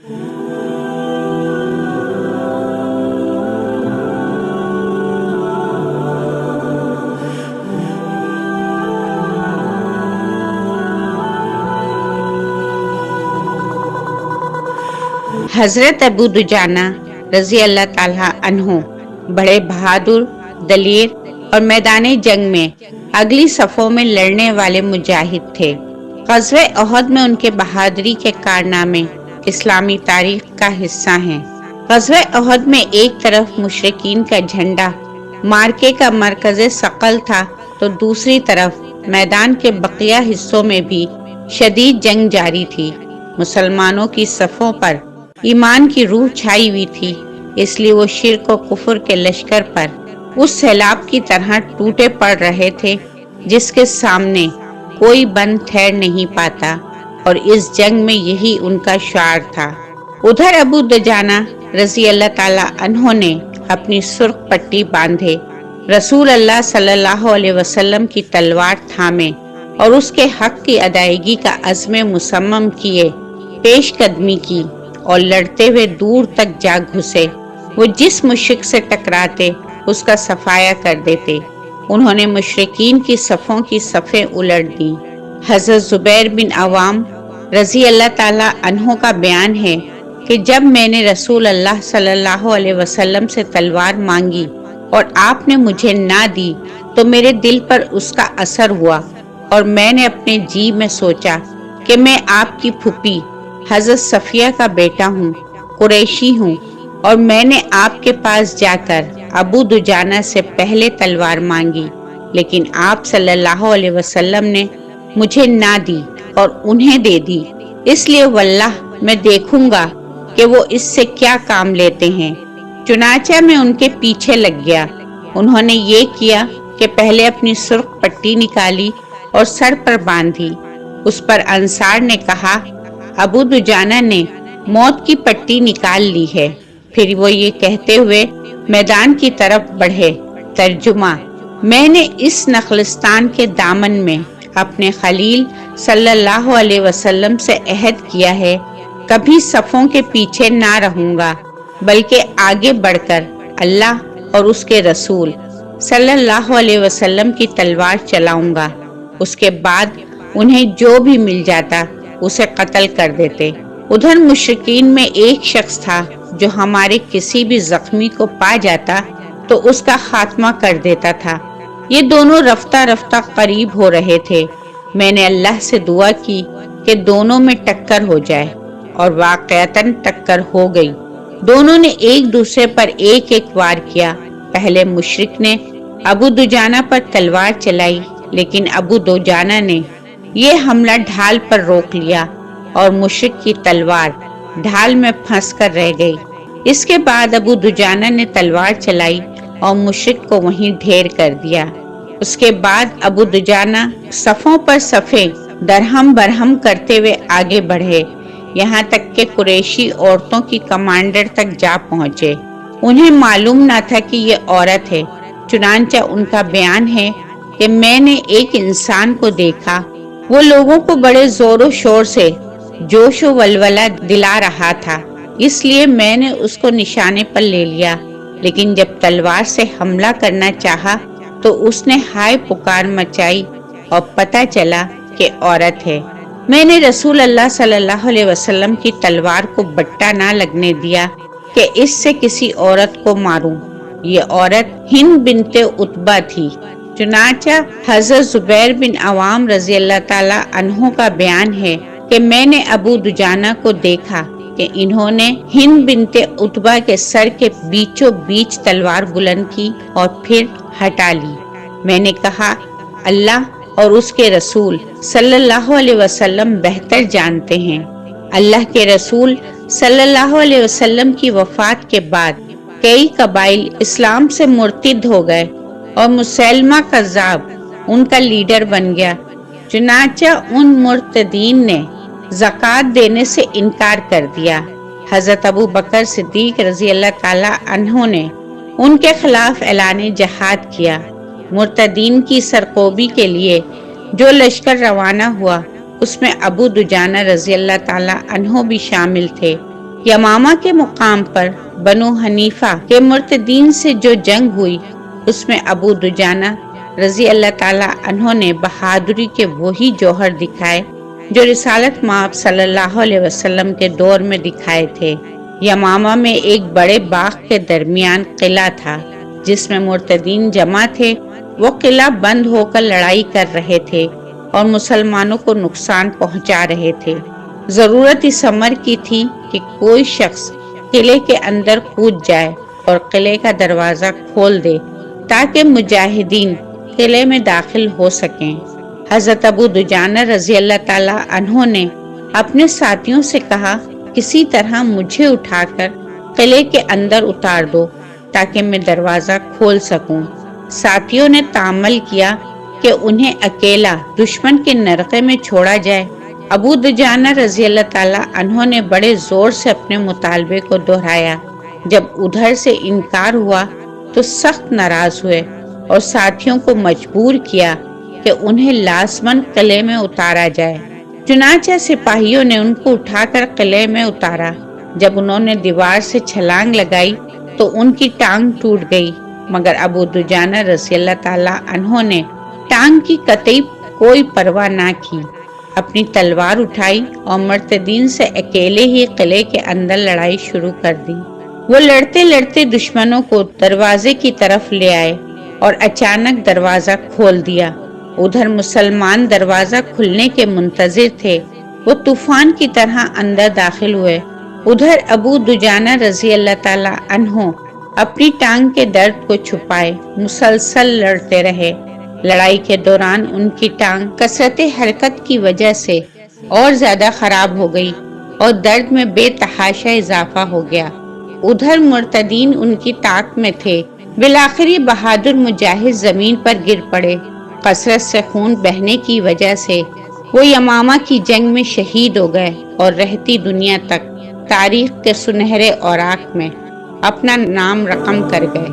حضرت ابو دجانہ رضی اللہ تعالیٰ عنہ بڑے بہادر، دلیر اور میدان جنگ میں اگلی صفوں میں لڑنے والے مجاہد تھے۔ غزوہ احد میں ان کے بہادری کے کارنامے اسلامی تاریخ کا حصہ ہیں۔ غزوہ احد میں ایک طرف مشرکین کا جھنڈا مارکے کا مرکز ثقل تھا تو دوسری طرف میدان کے بقیہ حصوں میں بھی شدید جنگ جاری تھی۔ مسلمانوں کی صفوں پر ایمان کی روح چھائی ہوئی تھی، اس لیے وہ شرک و کفر کے لشکر پر اس سیلاب کی طرح ٹوٹے پڑ رہے تھے جس کے سامنے کوئی بند ٹھہر نہیں پاتا، اور اس جنگ میں یہی ان کا شعار تھا۔ ادھر ابو دجانہ رضی اللہ تعالیٰ عنہ نے اپنی سرخ پٹی باندھے، رسول اللہ صلی اللہ علیہ وسلم کی تلوار تھامے اور اس کے حق کی ادائیگی کا عزم مصمم کیے پیش قدمی کی اور لڑتے ہوئے دور تک جا گھسے۔ وہ جس مشرک سے ٹکراتے اس کا صفایا کر دیتے۔ انہوں نے مشرکین کی صفوں کی صفیں الٹ دیں۔ حضرت زبیر بن عوام رضی اللہ تعالیٰ عنہ کا بیان ہے کہ جب میں نے رسول اللہ صلی اللہ علیہ وسلم سے تلوار مانگی اور آپ نے مجھے نہ دی تو میرے دل پر اس کا اثر ہوا، اور میں نے اپنے جی میں سوچا کہ میں آپ کی پھوپھی حضرت صفیہ کا بیٹا ہوں، قریشی ہوں، اور میں نے آپ کے پاس جا کر ابو دجانہ سے پہلے تلوار مانگی، لیکن آپ صلی اللہ علیہ وسلم نے مجھے نہ دی اور انہیں دے دی، اس لیے واللہ میں دیکھوں گا کہ وہ اس سے کیا کام لیتے ہیں۔ چنانچہ میں ان کے پیچھے لگ گیا۔ انہوں نے یہ کیا کہ پہلے اپنی سرخ پٹی نکالی اور سر پر باندھی۔ اس پر انصار نے کہا، ابو دجانہ نے موت کی پٹی نکال لی ہے۔ پھر وہ یہ کہتے ہوئے میدان کی طرف بڑھے۔ ترجمہ: میں نے اس نخلستان کے دامن میں اپنے خلیل صلی اللہ علیہ وسلم سے عہد کیا ہے، کبھی صفوں کے پیچھے نہ رہوں گا، بلکہ آگے بڑھ کر اللہ اور اس کے رسول صلی اللہ علیہ وسلم کی تلوار چلاؤں گا۔ اس کے بعد انہیں جو بھی مل جاتا اسے قتل کر دیتے۔ ادھر مشرکین میں ایک شخص تھا جو ہمارے کسی بھی زخمی کو پا جاتا تو اس کا خاتمہ کر دیتا تھا۔ یہ دونوں رفتہ رفتہ قریب ہو رہے تھے۔ میں نے اللہ سے دعا کی کہ دونوں میں ٹکر ہو جائے، اور واقعتاً ٹکر ہو گئی۔ دونوں نے ایک دوسرے پر ایک ایک وار کیا۔ پہلے مشرک نے ابو دجانہ پر تلوار چلائی، لیکن ابو دجانہ نے یہ حملہ ڈھال پر روک لیا اور مشرک کی تلوار ڈھال میں پھنس کر رہ گئی۔ اس کے بعد ابو دجانہ نے تلوار چلائی اور مشرک کو وہیں ڈھیر کر دیا۔ اس کے بعد ابو دجانہ صفوں پر صفیں درہم برہم کرتے ہوئے آگے بڑھے، یہاں تک کہ قریشی عورتوں کی کمانڈر تک جا پہنچے۔ انہیں معلوم نہ تھا کہ یہ عورت ہے، چنانچہ ان کا بیان ہے کہ میں نے ایک انسان کو دیکھا، وہ لوگوں کو بڑے زور و شور سے جوش و ولولہ دلا رہا تھا، اس لیے میں نے اس کو نشانے پر لے لیا، لیکن جب تلوار سے حملہ کرنا چاہا تو اس نے ہائے پکار مچائی اور پتہ چلا کہ عورت ہے۔ میں نے رسول اللہ صلی اللہ علیہ وسلم کی تلوار کو بٹا نہ لگنے دیا کہ اس سے کسی عورت کو ماروں۔ یہ عورت ہند بنت عتبہ تھی۔ چنانچہ حضرت زبیر بن عوام رضی اللہ تعالیٰ عنہ کا بیان ہے کہ میں نے ابو دجانہ کو دیکھا کہ انہوں نے ہند بنت عتبہ کے سر کے بیچوں بیچ تلوار بلند کی اور پھر ہٹا لی۔ میں نے کہا، اللہ اور اس کے رسول صلی اللہ علیہ وسلم بہتر جانتے ہیں۔ اللہ کے رسول صلی اللہ علیہ وسلم کی وفات کے بعد کئی قبائل اسلام سے مرتد ہو گئے اور مسیلمہ کذاب ان کا لیڈر بن گیا۔ چنانچہ ان مرتدین نے زکوٰۃ دینے سے انکار کر دیا۔ حضرت ابو بکر صدیق رضی اللہ تعالیٰ عنہ نے ان کے خلاف اعلان جہاد کیا۔ مرتدین کی سرکوبی کے لیے جو لشکر روانہ ہوا اس میں ابو دجانہ رضی اللہ تعالیٰ عنہ بھی شامل تھے۔ یمامہ کے مقام پر بنو حنیفہ کے مرتدین سے جو جنگ ہوئی، اس میں ابو دجانہ رضی اللہ تعالی عنہ نے بہادری کے وہی جوہر دکھائے جو رسالت مآب صلی اللہ علیہ وسلم کے دور میں دکھائے تھے۔ یمامہ میں ایک بڑے باغ کے درمیان قلعہ تھا جس میں مرتدین جمع تھے۔ وہ قلعہ بند ہو کر لڑائی کر رہے تھے اور مسلمانوں کو نقصان پہنچا رہے تھے۔ ضرورت اس امر کی تھی کہ کوئی شخص قلعے کے اندر کود جائے اور قلعے کا دروازہ کھول دے تاکہ مجاہدین قلعے میں داخل ہو سکیں۔ حضرت ابو دجانہ رضی اللہ تعالی عنہ نے اپنے ساتھیوں سے کہا، کسی طرح مجھے اٹھا کر قلعے کے اندر اتار دو تاکہ میں دروازہ کھول سکوں۔ ساتھیوں نے تعمل کیا کہ انہیں اکیلا دشمن کے نرغے میں چھوڑا جائے۔ ابو دجانہ رضی اللہ تعالی عنہ نے بڑے زور سے اپنے مطالبے کو دہرایا۔ جب ادھر سے انکار ہوا تو سخت ناراض ہوئے اور ساتھیوں کو مجبور کیا کہ انہیں لازماً قلعے میں اتارا جائے۔ چنانچہ سپاہیوں نے ان کو اٹھا کر قلعے میں اتارا۔ جب انہوں نے دیوار سے چھلانگ لگائی تو ان کی ٹانگ ٹوٹ گئی، مگر ابو دجانہ رضی اللہ تعالی عنہ نے ٹانگ کی قطعی کوئی پرواہ نہ کی، اپنی تلوار اٹھائی اور مرتدین سے اکیلے ہی قلعے کے اندر لڑائی شروع کر دی۔ وہ لڑتے لڑتے دشمنوں کو دروازے کی طرف لے آئے اور اچانک دروازہ کھول دیا۔ ادھر مسلمان دروازہ کھلنے کے منتظر تھے، وہ طوفان کی طرح اندر داخل ہوئے۔ ادھر ابو دجانہ رضی اللہ تعالی عنہ اپنی ٹانگ کے درد کو چھپائے مسلسل لڑتے رہے۔ لڑائی کے دوران ان کی ٹانگ کثرت حرکت کی وجہ سے اور زیادہ خراب ہو گئی اور درد میں بے تحاشا اضافہ ہو گیا۔ ادھر مرتدین ان کی طاق میں تھے۔ بالآخر یہ بہادر مجاہد زمین پر گر پڑے۔ کثرت سے خون بہنے کی وجہ سے وہ یمامہ کی جنگ میں شہید ہو گئے اور رہتی دنیا تک تاریخ کے سنہرے اوراق میں اپنا نام رقم کر گئے۔